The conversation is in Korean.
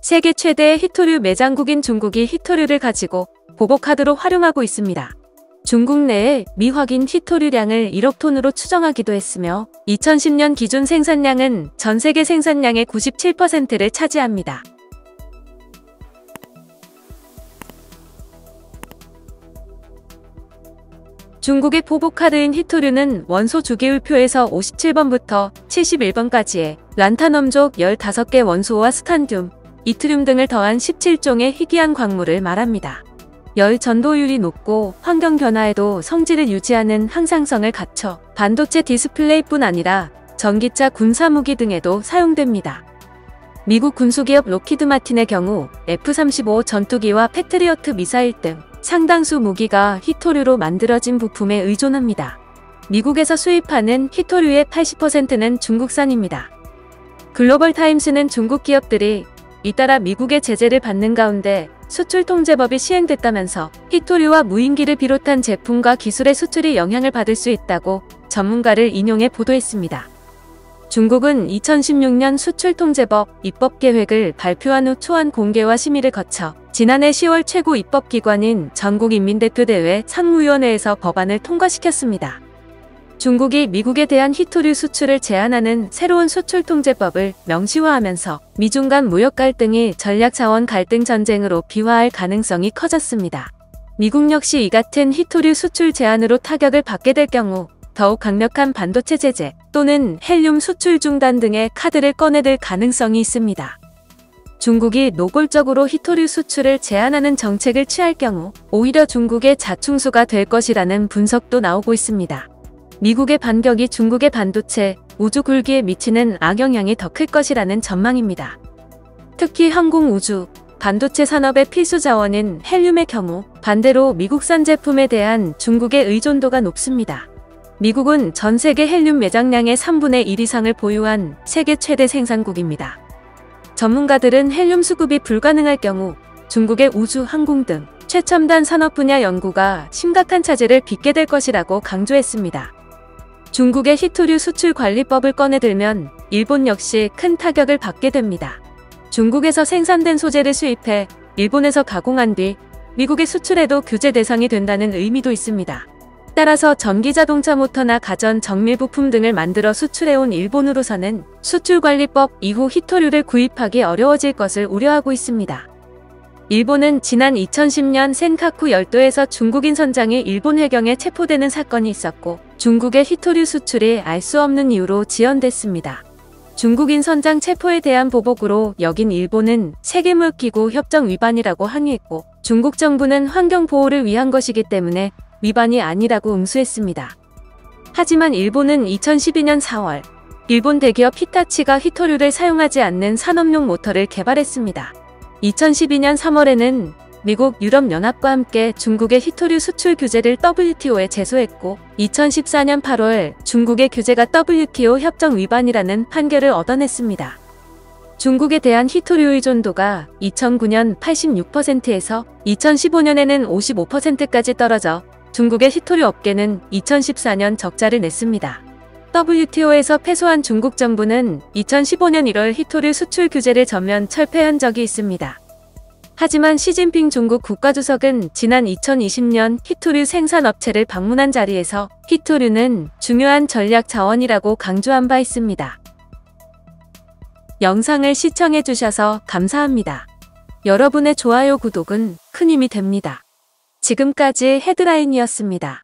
세계 최대의 히토류 매장국인 중국이 히토류를 가지고 보복하드로 활용하고 있습니다. 중국 내에 미확인 히토류량을 1억 톤으로 추정하기도 했으며 2010년 기준 생산량은 전 세계 생산량의 97%를 차지합니다. 중국의 보복카드인 히토류는 원소 주기율표에서 57번부터 71번까지의 란탄엄족 15개 원소와 스칸듐, 이트륨 등을 더한 17종의 희귀한 광물을 말합니다. 열 전도율이 높고 환경 변화에도 성질을 유지하는 항상성을 갖춰 반도체 디스플레이뿐 아니라 전기차 군사무기 등에도 사용됩니다. 미국 군수기업 록히드 마틴의 경우 F-35 전투기와 패트리어트 미사일 등 상당수 무기가 히토류로 만들어진 부품에 의존합니다. 미국에서 수입하는 히토류의 80%는 중국산입니다. 글로벌 타임스는 중국 기업들이 잇따라 미국의 제재를 받는 가운데 수출 통제법이 시행됐다면서 히토류와 무인기를 비롯한 제품과 기술의 수출이 영향을 받을 수 있다고 전문가를 인용해 보도했습니다. 중국은 2016년 수출통제법 입법 계획을 발표한 후 초안 공개와 심의를 거쳐 지난해 10월 최고 입법기관인 전국인민대표대회 상무위원회에서 법안을 통과시켰습니다. 중국이 미국에 대한 히토류 수출을 제한하는 새로운 수출통제법을 명시화하면서 미중 간 무역 갈등이 전략자원 갈등 전쟁으로 비화할 가능성이 커졌습니다. 미국 역시 이 같은 히토류 수출 제한으로 타격을 받게 될 경우 더욱 강력한 반도체 제재 또는 헬륨 수출 중단 등의 카드를 꺼내들 가능성이 있습니다. 중국이 노골적으로 히토류 수출을 제한하는 정책을 취할 경우 오히려 중국의 자충수가 될 것이라는 분석도 나오고 있습니다. 미국의 반격이 중국의 반도체, 우주 굴기에 미치는 악영향이 더 클 것이라는 전망입니다. 특히 항공 우주, 반도체 산업의 필수 자원인 헬륨의 경우 반대로 미국산 제품에 대한 중국의 의존도가 높습니다. 미국은 전 세계 헬륨 매장량의 3분의 1 이상을 보유한 세계 최대 생산국입니다. 전문가들은 헬륨 수급이 불가능할 경우 중국의 우주, 항공 등 최첨단 산업 분야 연구가 심각한 차질을 빚게 될 것이라고 강조했습니다. 중국의 히토류 수출 관리법을 꺼내들면 일본 역시 큰 타격을 받게 됩니다. 중국에서 생산된 소재를 수입해 일본에서 가공한 뒤 미국에 수출해도 규제 대상이 된다는 의미도 있습니다. 따라서 전기자동차 모터나 가전 정밀 부품 등을 만들어 수출해온 일본으로서는 수출관리법 이후 히토류를 구입하기 어려워질 것을 우려하고 있습니다. 일본은 지난 2010년 센카쿠 열도에서 중국인 선장이 일본 해경에 체포되는 사건이 있었고 중국의 히토류 수출이 알 수 없는 이유로 지연됐습니다. 중국인 선장 체포에 대한 보복으로 여긴 일본은 세계무역기구 협정 위반이라고 항의했고 중국 정부는 환경보호를 위한 것이기 때문에 위반이 아니라고 응수했습니다. 하지만 일본은 2012년 4월 일본 대기업 히타치가 히토류를 사용하지 않는 산업용 모터를 개발했습니다. 2012년 3월에는 미국, 유럽연합과 함께 중국의 히토류 수출 규제를 WTO에 제소했고 2014년 8월 중국의 규제가 WTO 협정 위반이라는 판결을 얻어냈습니다. 중국에 대한 히토류 의존도가 2009년 86%에서 2015년에는 55%까지 떨어져 중국의 히토류 업계는 2014년 적자를 냈습니다. WTO에서 패소한 중국 정부는 2015년 1월 히토류 수출 규제를 전면 철폐한 적이 있습니다. 하지만 시진핑 중국 국가주석은 지난 2020년 히토류 생산업체를 방문한 자리에서 히토류는 중요한 전략 자원이라고 강조한 바 있습니다. 영상을 시청해주셔서 감사합니다. 여러분의 좋아요, 구독은 큰 힘이 됩니다. 지금까지 헤드라인이었습니다.